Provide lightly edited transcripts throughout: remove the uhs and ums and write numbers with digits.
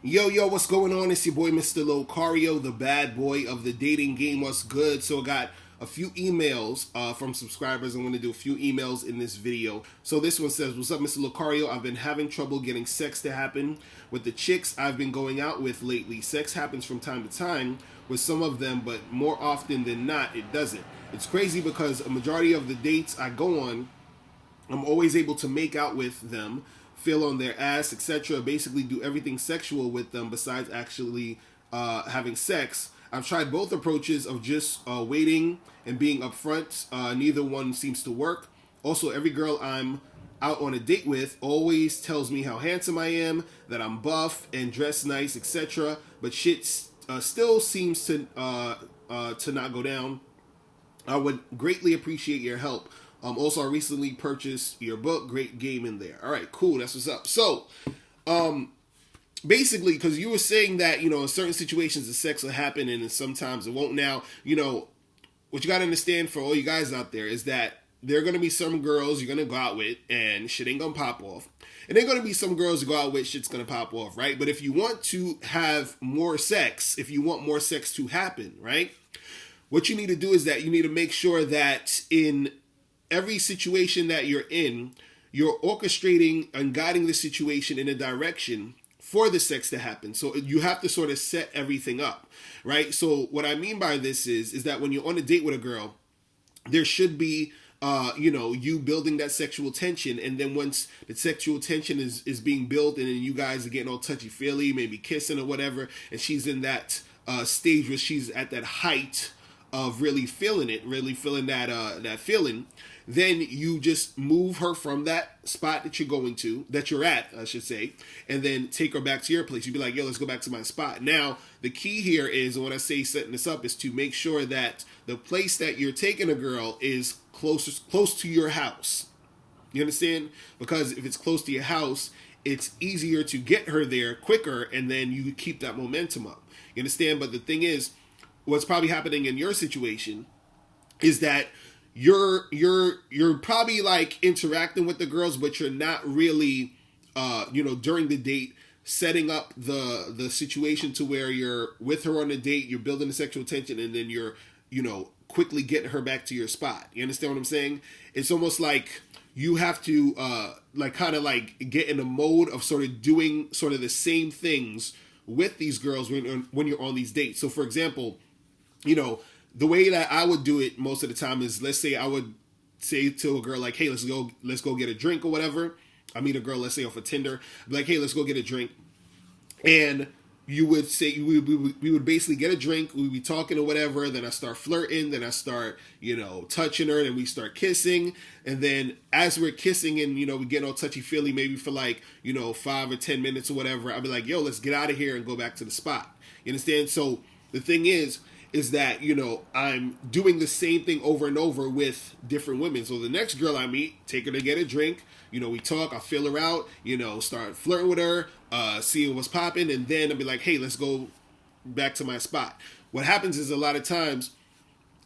Yo, what's going on? It's your boy, Mr. Locario, the bad boy of the dating game. What's good? So I got a few emails from subscribers. I'm going to do a few emails in this video. So this one says, what's up, Mr. Locario? I've been having trouble getting sex to happen with the chicks I've been going out with lately. Sex happens from time to time with some of them, but more often than not, it doesn't. It's crazy because a majority of the dates I go on, I'm always able to make out with them, feel on their ass, etc. Basically, do everything sexual with them besides actually having sex. I've tried both approaches of just waiting and being upfront. Neither one seems to work. Also, every girl I'm out on a date with always tells me how handsome I am, that I'm buff and dressed nice, etc. But shit still seems to not go down. I would greatly appreciate your help. Also, I recently purchased your book. Great game in there. All right, cool. That's what's up. So, basically, because you were saying that, in certain situations the sex will happen and sometimes it won't. Now, what you got to understand for all you guys out there is that there are going to be some girls you're going to go out with and shit ain't going to pop off. And there are going to be some girls you go out with, shit's going to pop off, right? But if you want to have more sex, if you want more sex to happen, right? What you need to do is that you need to make sure that in every situation that you're in, you're orchestrating and guiding the situation in a direction for the sex to happen. So you have to sort of set everything up, right? So what I mean by this is that when you're on a date with a girl, there should be you building that sexual tension, and then once the sexual tension is being built and then you guys are getting all touchy-feely, maybe kissing or whatever, and she's in that stage where she's at that height of really feeling it, really feeling that feeling, then you just move her from that spot that you're at, I should say, and then take her back to your place. You'd be like, yo, let's go back to my spot. Now, the key here is, and when I say setting this up, is to make sure that the place that you're taking a girl is close to your house. You understand? Because if it's close to your house, it's easier to get her there quicker, and then you keep that momentum up. You understand? But the thing is, what's probably happening in your situation is that you're probably like interacting with the girls, but you're not really during the date setting up the situation to where you're with her on the date, you're building the sexual tension, and then you're quickly getting her back to your spot. You understand what I'm saying? It's almost like you have to get in a mode of sort of doing sort of the same things with these girls when you're on these dates. So for example, the way that I would do it most of the time is, let's say I would say to a girl like, hey, let's go get a drink or whatever. I meet a girl, let's say off of Tinder, I'd be like, hey, let's go get a drink. And you would say, we would basically get a drink, we'd be talking or whatever, then I start flirting, then I start, touching her, then we start kissing, and then as we're kissing and, we get all touchy-feely maybe for 5 or 10 minutes or whatever, I'd be like, yo, let's get out of here and go back to the spot. You understand? So the thing is that, I'm doing the same thing over and over with different women. So the next girl I meet, take her to get a drink, we talk, I feel her out, start flirting with her, see what's popping, and then I'll be like, hey, let's go back to my spot. What happens is a lot of times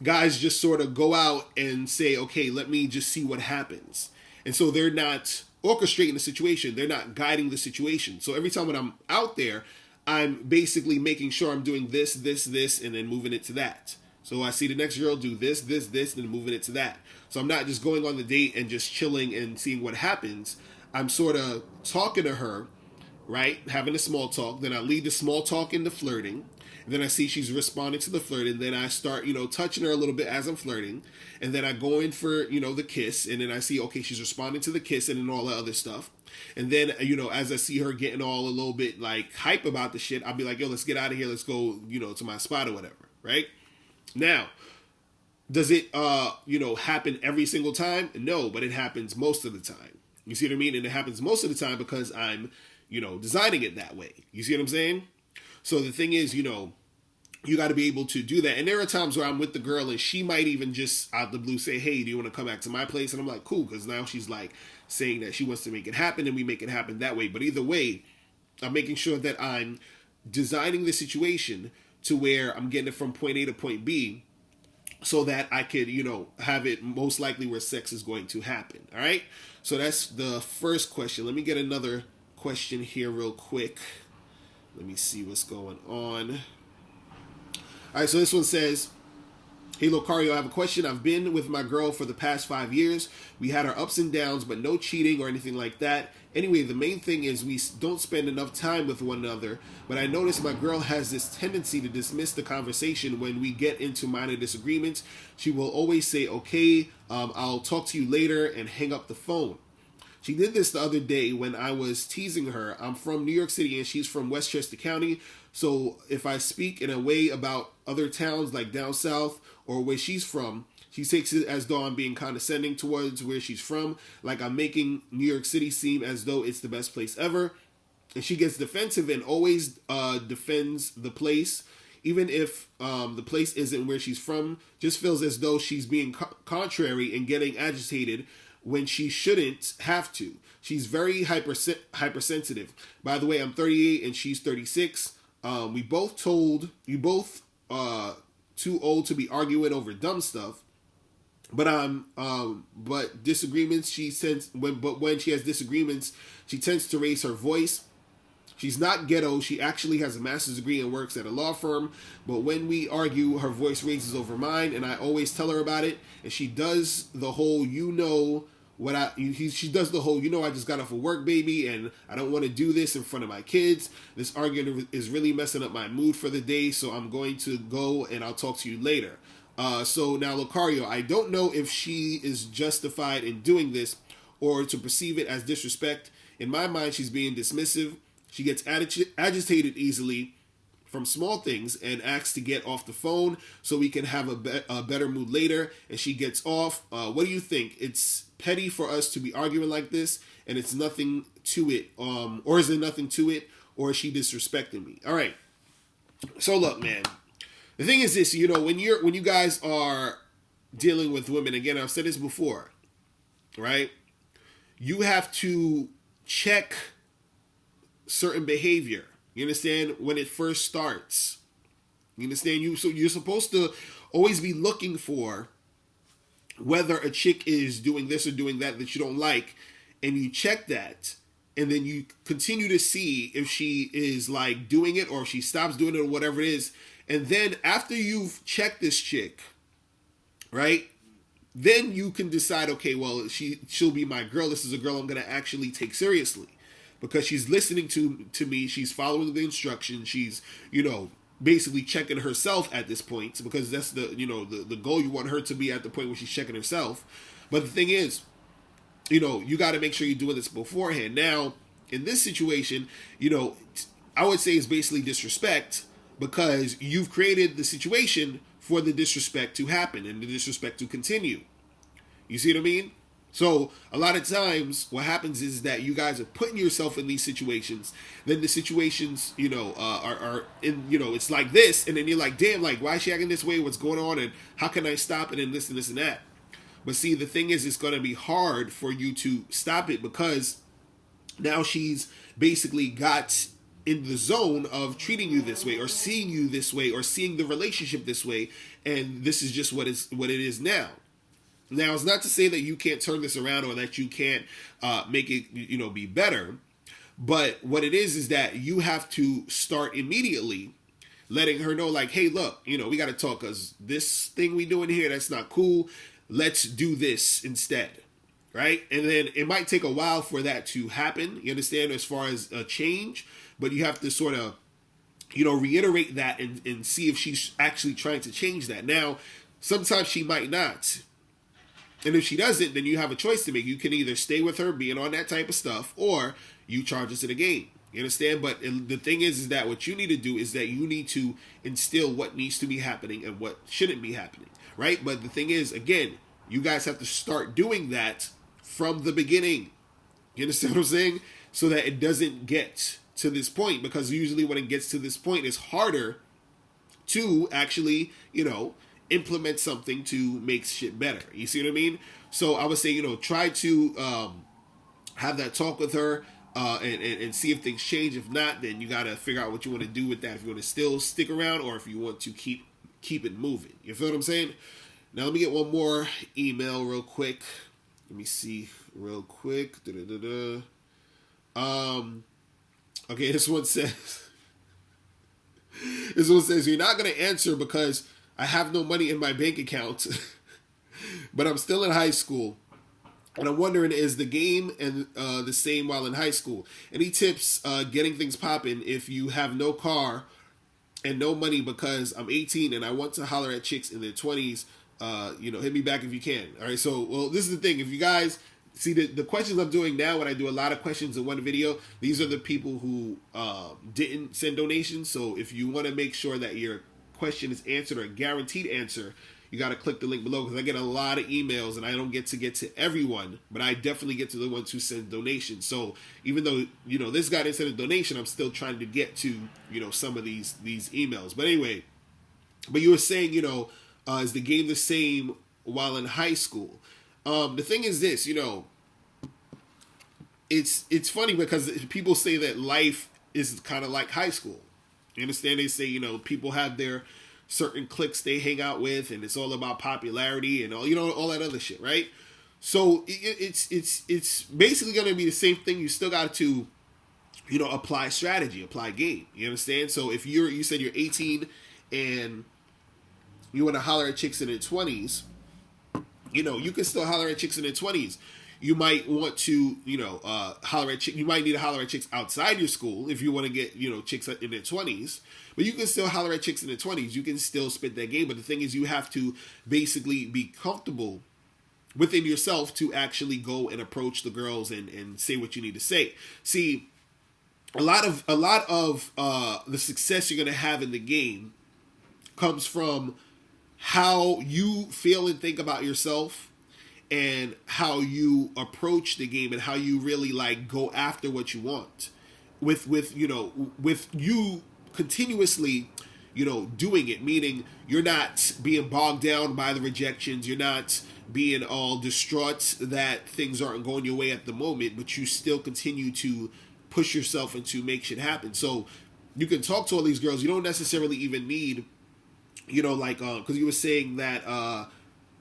guys just sort of go out and say, okay, let me just see what happens. And so they're not orchestrating the situation. They're not guiding the situation. So every time when I'm out there, I'm basically making sure I'm doing this, and then moving it to that. So I see the next girl do this, and then moving it to that. So I'm not just going on the date and just chilling and seeing what happens. I'm sort of talking to her, right? Having a small talk. Then I lead the small talk into flirting. And then I see she's responding to the flirt. And then I start, touching her a little bit as I'm flirting. And then I go in for, the kiss. And then I see, okay, she's responding to the kiss and then all that other stuff. And then, as I see her getting all a little bit hype about the shit, I'll be like, yo, let's get out of here. Let's go, to my spot or whatever. Right? Now, does it, happen every single time? No, but it happens most of the time. You see what I mean? And it happens most of the time because I'm, designing it that way. You see what I'm saying? So the thing is, you got to be able to do that. And there are times where I'm with the girl and she might even just out the blue say, hey, do you want to come back to my place? And I'm like, cool, because now she's saying that she wants to make it happen and we make it happen that way. But either way, I'm making sure that I'm designing the situation to where I'm getting it from point A to point B so that I could, have it most likely where sex is going to happen. All right. So that's the first question. Let me get another question here real quick. Let me see what's going on. All right, so this one says, "Hey Locario, I have a question. I've been with my girl for the past 5 years. We had our ups and downs, but no cheating or anything like that. Anyway, the main thing is we don't spend enough time with one another, but I notice my girl has this tendency to dismiss the conversation when we get into minor disagreements. She will always say, okay, I'll talk to you later, and hang up the phone. She did this the other day when I was teasing her. I'm from New York City and she's from Westchester County. So if I speak in a way about other towns like down south or where she's from, she takes it as though I'm being condescending towards where she's from, like I'm making New York City seem as though it's the best place ever. And she gets defensive and always defends the place, even if the place isn't where she's from. Just feels as though she's being contrary and getting agitated when she shouldn't have to. She's very hypersensitive. By the way, I'm 38 and she's 36. We both too old to be arguing over dumb stuff. But disagreements, when she has disagreements, she tends to raise her voice. She's not ghetto. She actually has a master's degree and works at a law firm. But when we argue, her voice raises over mine, and I always tell her about it. And she does the whole, she does the whole, I just got off of work, baby, and I don't want to do this in front of my kids. This argument is really messing up my mood for the day, so I'm going to go and I'll talk to you later. So now, Locario, I don't know if she is justified in doing this or to perceive it as disrespect. In my mind, she's being dismissive. She gets agitated easily from small things and asks to get off the phone so we can have a better mood later, and she gets off. What do you think? It's petty for us to be arguing like this, and it's nothing to it, or is there nothing to it, or is she disrespecting me? All right. So look, man. The thing is this, when you guys are dealing with women, again, I've said this before, right? You have to check certain behavior. You understand? When it first starts. You understand? So you're supposed to always be looking for whether a chick is doing this or doing that you don't like, and you check that, and then you continue to see if she is like doing it or if she stops doing it or whatever it is. And then after you've checked this chick, right? Then you can decide, okay, well, she'll be my girl. This is a girl I'm going to actually take seriously. Because she's listening to me, she's following the instructions, she's, basically checking herself at this point, because that's the goal. You want her to be at the point where she's checking herself. But the thing is, you got to make sure you're doing this beforehand. Now, in this situation, I would say it's basically disrespect, because you've created the situation for the disrespect to happen and the disrespect to continue. You see what I mean? So a lot of times what happens is that you guys are putting yourself in these situations. Then the situations, are in, it's like this. And then you're like, damn, like, why is she acting this way? What's going on? And how can I stop it? And this and this and that. But see, the thing is, it's going to be hard for you to stop it, because now she's basically got in the zone of treating you this way or seeing you this way or seeing the relationship this way. And this is just what it is now. Now, it's not to say that you can't turn this around or that you can't make it, be better. But what it is that you have to start immediately letting her know, like, hey, look, we got to talk, because this thing we doing here, that's not cool. Let's do this instead. Right? And then it might take a while for that to happen. You understand, as far as a change. But you have to sort of, reiterate that and see if she's actually trying to change that. Now, sometimes she might not. And if she doesn't, then you have a choice to make. You can either stay with her being on that type of stuff, or you charge us to the game. You understand? But the thing is that what you need to do is that you need to instill what needs to be happening and what shouldn't be happening. Right? But the thing is, again, you guys have to start doing that from the beginning. You understand what I'm saying? So that it doesn't get to this point. Because usually when it gets to this point, it's harder to actually, implement something to make shit better. You see what I mean? So I would say, try to have that talk with her and see if things change. If not, then you got to figure out what you want to do with that. If you want to still stick around, or if you want to keep it moving. You feel what I'm saying? Now let me get one more email real quick. Let me see real quick. Okay, this one says, This one says, you're not going to answer because I have no money in my bank account, but I'm still in high school. And I'm wondering, is the game and the same while in high school? Any tips getting things popping if you have no car and no money because I'm 18 and I want to holler at chicks in their 20s? Hit me back if you can. All right, so, well, this is the thing. If you guys see the questions I'm doing now, when I do a lot of questions in one video, these are the people who didn't send donations. So if you want to make sure that your question is answered or a guaranteed answer, you got to click the link below, because I get a lot of emails and I don't get to everyone, but I definitely get to the ones who send donations. So even though, this guy didn't send a donation, I'm still trying to get to, some of these emails. But anyway, but you were saying, is the game the same while in high school? The thing is this, it's funny because people say that life is kind of like high school. You understand? They say, people have their certain cliques they hang out with, and it's all about popularity and all, all that other shit, right? So it's basically going to be the same thing. You still got to, apply strategy, apply game. You understand? So if you said you're 18 and you want to holler at chicks in their 20s, you can still holler at chicks in their 20s. You might want to, holler at chicks. You might need to holler at chicks outside your school if you want to get, chicks in their 20s. But you can still holler at chicks in their 20s. You can still spit that game. But the thing is, you have to basically be comfortable within yourself to actually go and approach the girls and say what you need to say. See, a lot of the success you're going to have in the game comes from how you feel and think about yourself, and how you approach the game, and how you really go after what you want with you continuously, doing it, meaning you're not being bogged down by the rejections. You're not being all distraught that things aren't going your way at the moment, but you still continue to push yourself and to make shit happen. So you can talk to all these girls. You don't necessarily even need, because you were saying that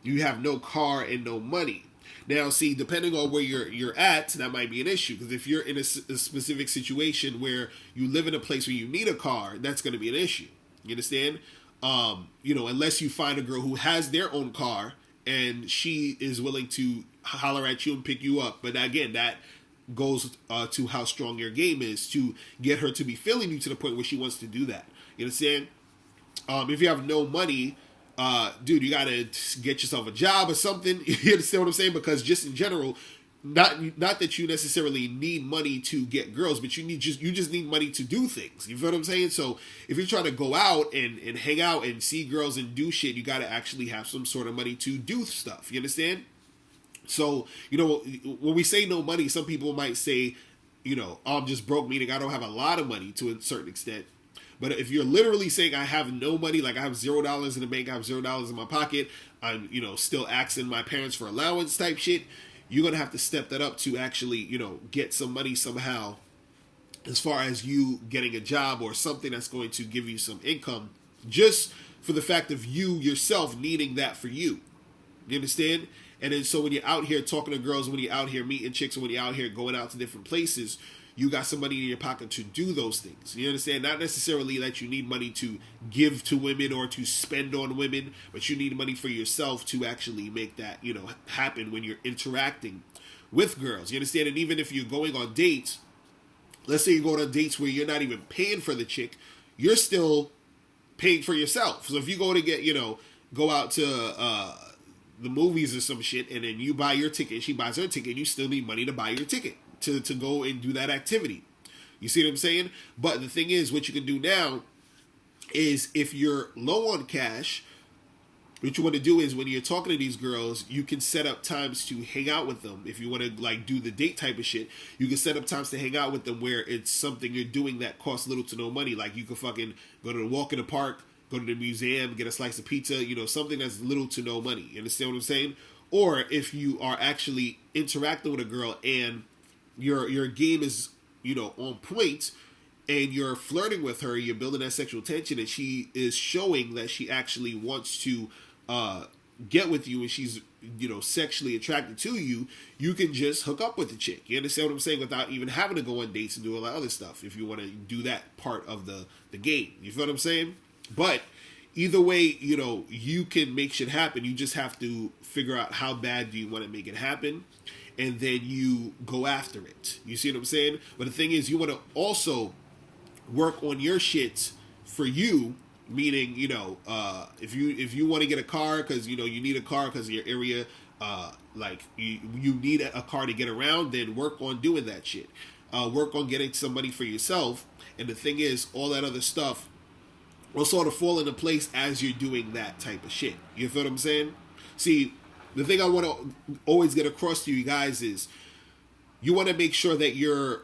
you have no car and no money. Now, see, depending on where you're at, that might be an issue. Because if you're in a specific situation where you live in a place where you need a car, that's going to be an issue. You understand? Unless you find a girl who has their own car and she is willing to holler at you and pick you up. But again, that goes to how strong your game is to get her to be feeling you to the point where she wants to do that. You understand? If you have no money, dude, you gotta get yourself a job or something. You understand what I'm saying? Because just in general, not that you necessarily need money to get girls, but you just need money to do things. You feel what I'm saying? So if you're trying to go out and hang out and see girls and do shit, you gotta actually have some sort of money to do stuff. You understand? So, when we say no money, some people might say, I'm just broke, meaning I don't have a lot of money to a certain extent. But if you're literally saying I have no money, like I have $0 in the bank, I have $0 in my pocket, I'm, still asking my parents for allowance type shit, you're going to have to step that up to actually, get some money somehow, as far as you getting a job or something that's going to give you some income, just for the fact of you yourself needing that for you. You understand? And then so when you're out here talking to girls, when you're out here meeting chicks, or when you're out here going out to different places, you got some money in your pocket to do those things. You understand? Not necessarily that you need money to give to women or to spend on women, but you need money for yourself to actually make that, happen when you're interacting with girls. You understand? And even if you're going on dates, let's say you're going on dates where you're not even paying for the chick, you're still paying for yourself. So if you go to get, go out to the movies or some shit, and then you buy your ticket, she buys her ticket, you still need money to buy your ticket to go and do that activity. You see what I'm saying? But the thing is, what you can do now is, if you're low on cash, what you want to do is, when you're talking to these girls, you can set up times to hang out with them. If you want to do the date type of shit, you can set up times to hang out with them where it's something you're doing that costs little to no money. Like you could fucking go to the walk in the park, go to the museum, get a slice of pizza, something that's little to no money. You understand what I'm saying? Or if you are actually interacting with a girl and your game is, on point, and you're flirting with her, you're building that sexual tension, and she is showing that she actually wants to, get with you and she's, sexually attracted to you, you can just hook up with the chick. You understand what I'm saying? Without even having to go on dates and do all that other stuff, if you want to do that part of the game. You feel what I'm saying? But either way, you can make shit happen. You just have to figure out how bad do you want to make it happen, and then you go after it. You see what I'm saying? But the thing is, you want to also work on your shit for you. Meaning, if you want to get a car because you need a car because of your area, like you need a car to get around, then work on doing that shit. Work on getting some money for yourself. And the thing is, all that other stuff will sort of fall into place as you're doing that type of shit. You feel what I'm saying? See, the thing I want to always get across to you guys is you want to make sure that you're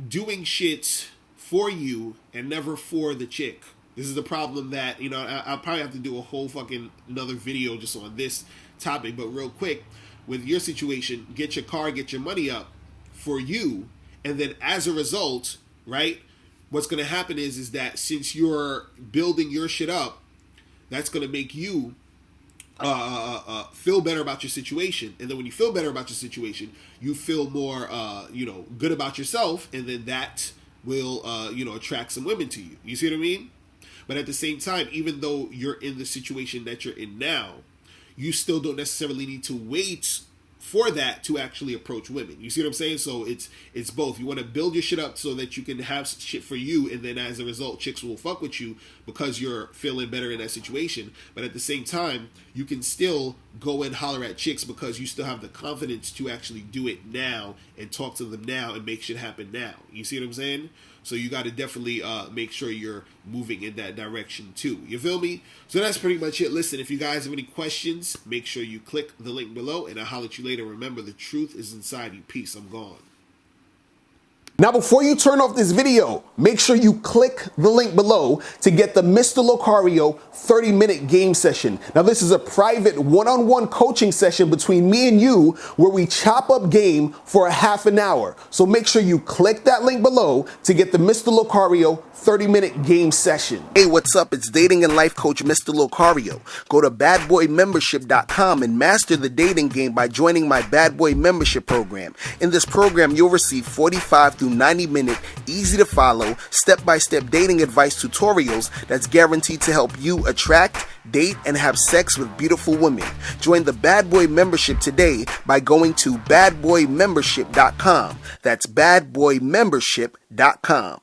doing shit for you and never for the chick. This is the problem that, I'll probably have to do a whole fucking another video just on this topic, but real quick, with your situation, get your car, get your money up for you, and then as a result, right, what's going to happen is that since you're building your shit up, that's going to make you feel better about your situation, and then when you feel better about your situation, you feel more, good about yourself, and then that will, attract some women to you. You see what I mean? But at the same time, even though you're in the situation that you're in now, you still don't necessarily need to wait for that to actually approach women. You see what I'm saying? So it's both. You want to build your shit up so that you can have shit for you, and then as a result, chicks will fuck with you because you're feeling better in that situation. But at the same time, you can still go and holler at chicks because you still have the confidence to actually do it now and talk to them now and make shit happen now. You see what I'm saying? So you got to definitely make sure you're moving in that direction too. You feel me? So that's pretty much it. Listen, if you guys have any questions, make sure you click the link below, and I'll holler at you later. Remember, the truth is inside you. Peace. I'm gone. Now, before you turn off this video, make sure you click the link below to get the Mr. Locario 30-minute game session. Now, this is a private one-on-one coaching session between me and you where we chop up game for a half an hour. So make sure you click that link below to get the Mr. Locario 30-minute game session. Hey, what's up? It's dating and life coach Mr. Locario. Go to badboymembership.com and master the dating game by joining my Bad Boy membership program. In this program, you'll receive 45 through 90-minute, easy-to-follow, step-by-step dating advice tutorials that's guaranteed to help you attract, date, and have sex with beautiful women. Join the Bad Boy membership today by going to badboymembership.com. That's badboymembership.com.